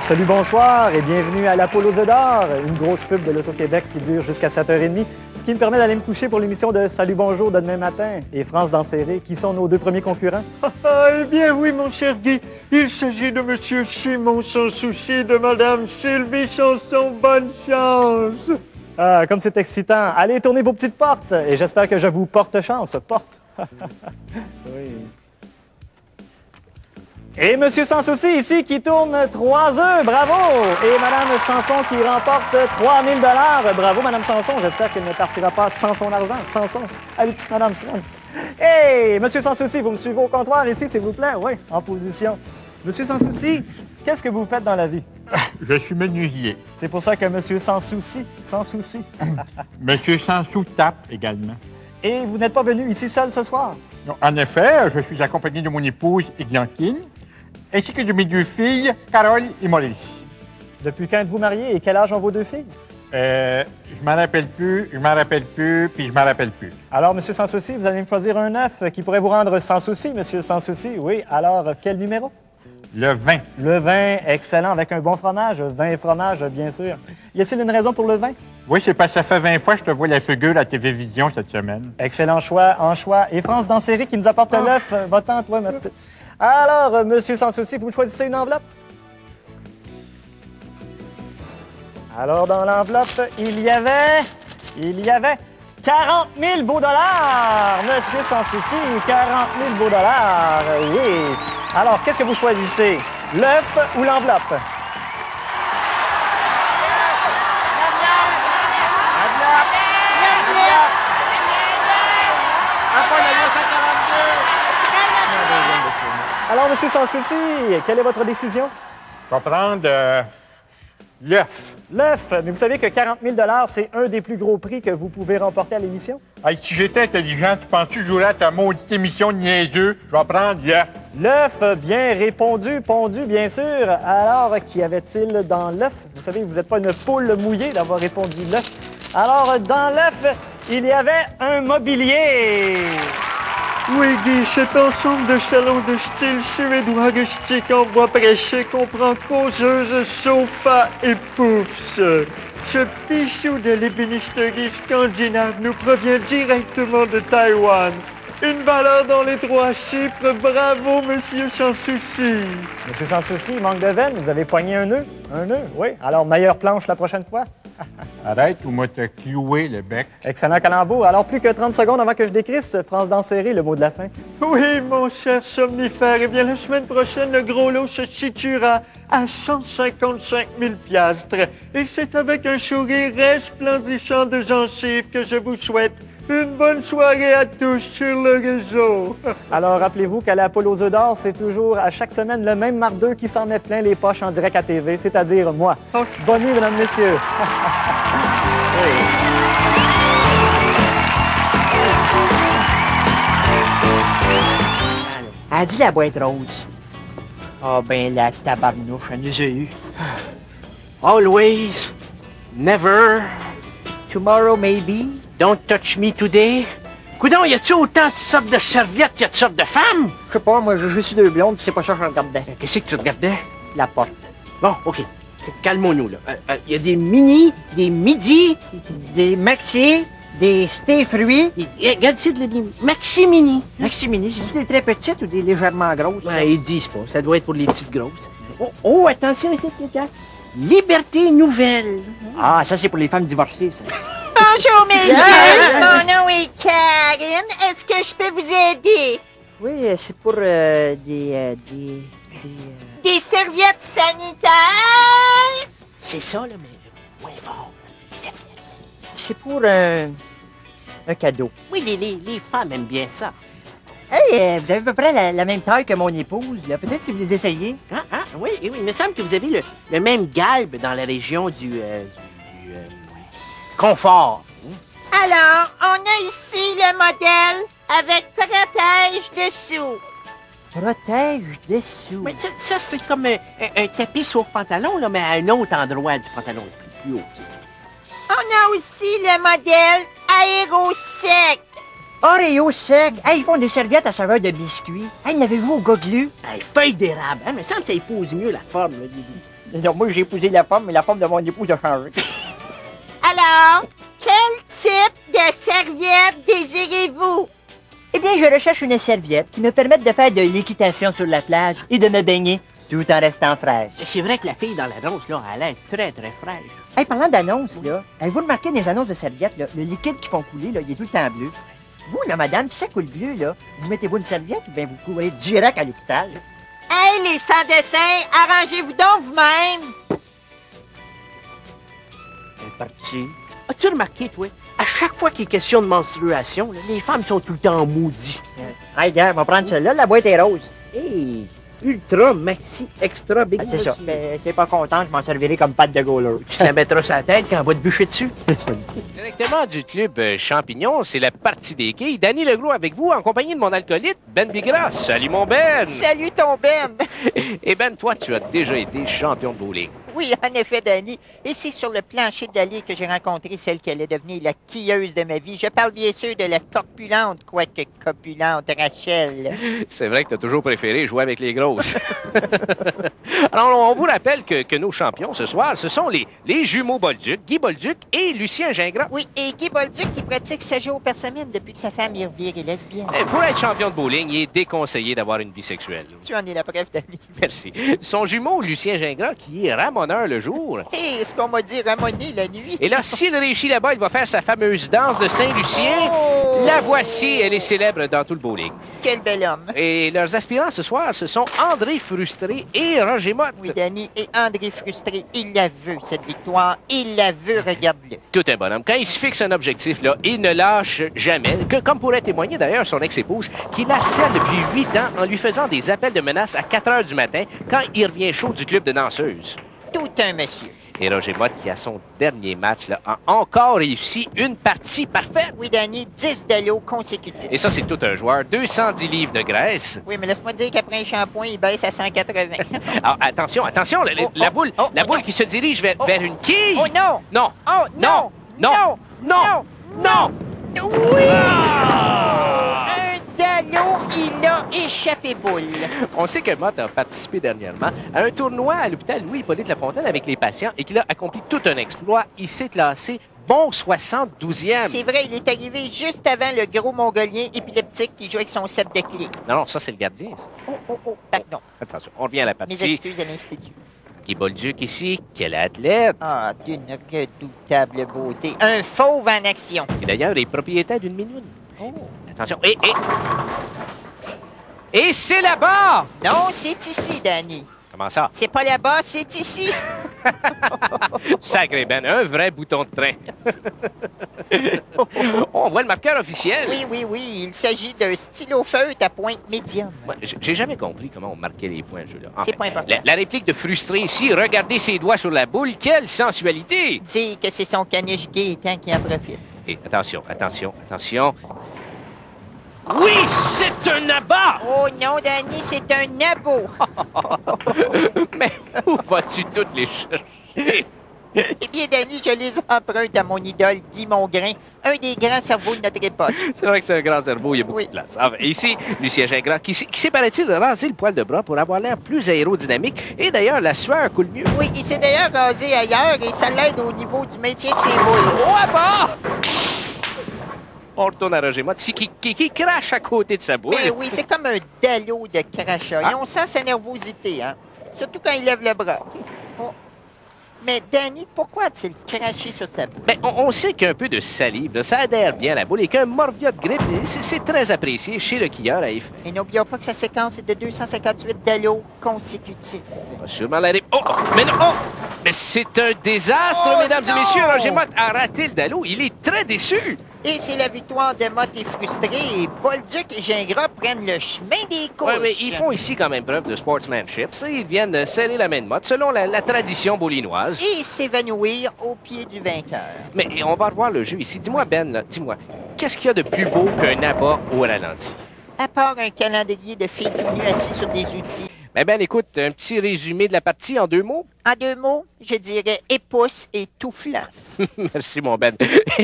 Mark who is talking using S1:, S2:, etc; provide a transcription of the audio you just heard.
S1: Salut, bonsoir et bienvenue à l'Apollo d'or, une grosse pub de l'Auto-Québec qui dure jusqu'à 7h30, ce qui me permet d'aller me coucher pour l'émission de Salut, bonjour de demain matin et France dans Serré, qui sont nos deux premiers concurrents.
S2: Eh bien oui, mon cher Guy, il s'agit de Monsieur Simon Sans Souci et de Madame Sylvie Chanson. Bonne chance!
S1: Ah, comme c'est excitant. Allez, tournez vos petites portes et j'espère que je vous porte chance. Porte. Oui. Et Monsieur Sans Souci ici qui tourne 3 œufs, bravo! Et Madame Sanson qui remporte 3 000 $. Bravo, Madame Sanson. J'espère qu'elle ne partira pas sans son argent. Sanson. Allez, petite Madame Scrum. Hey, Monsieur Sans Souci, vous me suivez au comptoir ici, s'il vous plaît? Oui, en position. Monsieur Sans Souci, qu'est-ce que vous faites dans la vie?
S2: Je suis menuisier.
S1: C'est pour ça que Monsieur Sans Souci, sans souci.
S2: Monsieur Sans Sous-Tape également.
S1: Et vous n'êtes pas venu ici seul ce soir?
S2: Non, en effet, je suis accompagné de mon épouse Églantine, ainsi que de mes 2 filles, Carole et Maurice.
S1: Depuis quand êtes-vous marié et quel âge ont vos 2 filles?
S2: Je m'en rappelle plus, puis je m'en rappelle plus.
S1: Alors, Monsieur Sans Souci, vous allez me choisir un œuf qui pourrait vous rendre sans souci, Monsieur Sans Souci. Oui, alors, quel numéro?
S2: Le 20.
S1: Le vin, excellent, avec un bon fromage, vin et fromage, bien sûr. Y a-t-il une raison pour le vin?
S2: Oui, c'est parce que ça fait 20 fois que je te vois la figure à la télévision cette semaine.
S1: Excellent choix, en choix. Et France dans Série qui nous apporte l'œuf. Va-t'en, toi, ma petite. Alors, Monsieur Sans Souci, vous me choisissez une enveloppe? Alors, dans l'enveloppe, il y avait 40 000 beaux dollars! Monsieur Sans Souci, 40 000 beaux dollars, oui. Alors, qu'est-ce que vous choisissez? L'œuf ou l'enveloppe? Alors, Monsieur Sans Souci, quelle est votre décision?
S2: Je vais prendre l'œuf.
S1: L'œuf, mais vous savez que 40 000 $, c'est un des plus gros prix que vous pouvez remporter à l'émission?
S2: Hey, si j'étais intelligent, tu penses-tu que je jouerais à ta maudite émission de niaiseux? Je vais prendre l'œuf.
S1: L'œuf, bien répondu, pondu, bien sûr. Alors, qu'y avait-il dans l'œuf? Vous savez, vous n'êtes pas une poule mouillée d'avoir répondu l'œuf. Alors, dans l'œuf, il y avait un mobilier.
S2: Oui, Guy, cet ensemble de salons de style suédois rustique en bois prêché comprend causeuse, sofa et poufs. Ce bijou de l'ébénisterie scandinave nous provient directement de Taïwan. Une valeur dans les 3 chiffres. Bravo, Monsieur Sans Souci.
S1: Monsieur Sans Souci, il manque de veine. Vous avez poigné un nœud? Un nœud, oui. Alors, meilleure planche la prochaine fois.
S2: Arrête ou moi te clouer le bec.
S1: Excellent calembour. Alors, plus que 30 secondes avant que je décrisse France dans Série, le mot de la fin.
S2: Oui, mon cher somnifère. Eh bien, la semaine prochaine, le gros lot se situera à 155 000 $. Et c'est avec un sourire resplendissant de gencives que je vous souhaite une bonne soirée à tous sur le réseau.
S1: Alors, rappelez-vous qu'à l'Apollo d'or, c'est toujours à chaque semaine le même mardeux qui s'en met plein les poches en direct à TV, c'est-à-dire moi. Bonne nuit, mesdames, messieurs.
S3: Elle dit la boîte rose. Ah ben la tabarnouche, elle nous a eu. Always, never, tomorrow maybe, don't touch me today. Coudon, y a-tu autant de sortes de serviettes qu'il y a de sortes de femmes? Je sais pas, moi j'ai juste 2 blondes, c'est pas ça que je regardais. Qu'est-ce que tu regardais? La porte. Bon, OK. Calmons-nous, là. Il y a des mini, des midi, des maxi, des sté fruits. Regarde ici, des maxi mini. Maxi mini, c'est-tu des très petites ou des légèrement grosses? Ouais, ils disent pas. Ça doit être pour les petites grosses. Oh, attention ici, les gars. Liberté nouvelle. Ah, ça, c'est pour les femmes divorcées, ça.
S4: Bonjour, messieurs. Mon nom est Karen. Est-ce que je peux vous aider?
S3: Oui, c'est pour des
S4: serviettes sanitaires?
S3: C'est ça, là, mais moins fort. C'est pour un cadeau. Oui, les femmes aiment bien ça. Hey, vous avez à peu près la même taille que mon épouse. Peut-être si vous les essayez. Oui, il me semble que vous avez le même galbe dans la région du confort.
S4: Alors, on a ici le modèle avec protège dessous.
S3: Protège dessous. Mais ça c'est comme un tapis sauf pantalon, là, mais à un autre endroit du pantalon, plus haut.
S4: On a aussi le modèle aérosec.
S5: Oreo sec. Hey, ils font des serviettes à saveur de biscuits. Hey, n'avez-vous au goglu?
S3: Hey, feuille d'érable. Hein, mais ça me semble que ça épouse mieux la forme, là, Didi.
S5: Non, moi, j'ai épousé la forme, mais la forme de mon épouse a changé.
S4: Alors, quel type de serviette désirez-vous?
S5: Eh bien, je recherche une serviette qui me permette de faire de l'équitation sur la plage et de me baigner tout en restant fraîche.
S3: C'est vrai que la fille dans l'annonce, là, elle a l'air très, très fraîche.
S5: Hey, parlant d'annonces, là, avez-vous remarqué des annonces de serviettes, là, le liquide qu'ils font couler, là, il est tout le temps bleu. Vous, là, madame, si ça coule bleu, là, vous mettez-vous une serviette ou bien vous courez direct à l'hôpital?
S4: Hey, les sans-dessins, arrangez-vous donc vous-même.
S3: Elle est partie. As-tu remarqué, toi, à chaque fois qu'il est question de menstruation, là, les femmes sont tout le temps en maudit.
S5: Hey, gars, on va prendre celle-là, la boîte est rose.
S3: Hey, ultra maxi extra big.
S5: Ah, c'est ça. Mais c'est pas content, je m'en servirai comme pâte de gauleur.
S3: Tu te la mettras sur la tête quand on va te bûcher dessus.
S6: Directement du club Champignon, c'est la partie des quilles. Danny Legros avec vous, en compagnie de mon alcoolite, Ben Bigras. Salut mon Ben!
S4: Salut ton Ben.
S6: Et Ben, toi, tu as déjà été champion de bowling.
S4: Oui, en effet, Danny. Et c'est sur le plancher d'allée que j'ai rencontré celle qui allait devenir la quilleuse de ma vie. Je parle bien sûr de la corpulente, quoique copulente, Rachel.
S6: C'est vrai que tu as toujours préféré jouer avec les grosses. Alors, on vous rappelle que nos champions ce soir, ce sont les jumeaux Bolduc, Guy Bolduc et Lucien Gingras.
S4: Oui, et Guy Bolduc qui pratique 7 jours par semaine depuis que sa femme y revire est lesbienne.
S6: Pour être champion de bowling, il est déconseillé d'avoir une vie sexuelle.
S4: Tu en es la preuve, Danny.
S6: Merci. Son jumeau, Lucien Gingras, qui est ramoneur le jour.
S4: Hé, ce qu'on m'a dit ramoner la nuit.
S6: Et là, s'il réussit là-bas, il va faire sa fameuse danse de Saint-Lucien.
S4: Oh!
S6: La voici, elle est célèbre dans tout le bowling.
S4: Quel bel homme.
S6: Et leurs aspirants ce soir, ce sont André Frustré et Roger Motte.
S4: Oui, Danny, et André frustré, il la veut, cette victoire. Il la veut, regarde-le.
S6: Tout un bonhomme. Quand il se fixe un objectif, là, il ne lâche jamais. Comme pourrait témoigner d'ailleurs son ex-épouse, qui l'harcèle depuis 8 ans en lui faisant des appels de menaces à 4 heures du matin quand il revient chaud du club de danseuses.
S4: Tout un monsieur.
S6: Et Roger Motte, qui à son dernier match, là, a encore réussi une partie parfaite.
S4: Oui, Danny, 10 dallos consécutifs.
S6: Et ça, c'est tout un joueur. 210 livres de graisse.
S4: Oui, mais laisse-moi te dire qu'après un shampoing, il baisse à 180.
S6: Alors, attention, la boule, la boule qui se dirige vers une quille.
S4: Oh non!
S6: Non!
S4: Oh non!
S6: Non! Non! Non!
S4: Oui! Un dallo, il a échappé boule.
S6: On sait que Motte a participé dernièrement à un tournoi à l'hôpital Louis-Hippolyte Lafontaine avec les patients et qu'il a accompli tout un exploit. Il s'est classé bon 72e.
S4: C'est vrai, il est arrivé juste avant le gros mongolien épileptique qui joue avec son set de clés.
S6: Non, c'est le gardien. Ça.
S4: Oh, pardon.
S6: Attention, on revient à la
S4: Mes
S6: partie.
S4: excuses à l'Institut.
S6: Guy Bolduc ici, quel athlète.
S4: Ah, d'une redoutable beauté. Un fauve en action.
S6: Et d'ailleurs, est propriétaire d'une minoune.
S4: Oh.
S6: Attention, et c'est là-bas!
S4: Non, c'est ici, Danny.
S6: Comment ça?
S4: C'est pas là-bas, c'est ici.
S6: Sacré Ben, un vrai bouton de train. On voit le marqueur officiel.
S4: Oui, il s'agit d'un stylo feutre à pointe médium.
S6: Moi, j'ai jamais compris comment on marquait les points, ce jeu-là.
S4: C'est pas important.
S6: La réplique de Frustré ici, regardez ses doigts sur la boule, quelle sensualité!
S4: Dire que c'est son caniche Gaétan qui en profite.
S6: Et attention. Oui, c'est un abat!
S4: Oh non, Danny, c'est un nabo.
S6: Mais où vas-tu toutes les chercher?
S4: Eh bien, Danny, je les emprunte à mon idole Guy Mongrain, un des grands cerveaux de notre époque.
S6: C'est vrai que c'est un grand cerveau, il y a beaucoup de place. Enfin, ici, Lucien Gingras, qui s'est, paraît-il, rasé le poil de bras pour avoir l'air plus aérodynamique. Et d'ailleurs, la sueur coule mieux.
S4: Oui, il s'est d'ailleurs rasé ailleurs et ça l'aide au niveau du maintien de ses boules.
S6: Oh, à bas! On retourne à Roger Motte, ici, qui crache à côté de sa boule.
S4: Mais oui, c'est comme un dallo de crachat. Et on sent sa nervosité, hein? Surtout quand il lève le bras. Oh. Mais Danny, pourquoi a-t-il craché sur sa boule?
S6: Ben, on sait qu'un peu de salive, là, ça adhère bien à la boule et qu'un morvia de grippe, c'est très apprécié chez le quilleur à Yves.
S4: Et n'oublions pas que sa séquence est de 258 dallos consécutifs.
S6: Sûrement la Oh! Mais non! Oh! Mais c'est un désastre,
S4: Oh,
S6: mesdames
S4: non!
S6: et messieurs. Roger Motte a raté le dallo. Il est très déçu.
S4: Et c'est la victoire de Motte et frustré. Et Bolduc et Gingras prennent le chemin des couches.
S6: Oui, mais ils font ici quand même preuve de sportsmanship. Ils viennent serrer la main de Motte selon la tradition boulinoise.
S4: Et s'évanouir au pied du vainqueur.
S6: Mais on va revoir le jeu ici. Dis-moi, Ben, là, dis-moi, qu'est-ce qu'il y a de plus beau qu'un abat au ralenti?
S4: À part un calendrier de filles tout nues assis sur des outils.
S6: Ben, écoute, un petit résumé de la partie en 2 mots?
S4: En 2 mots, je dirais épouse et tout flanc.
S6: Merci, mon Ben.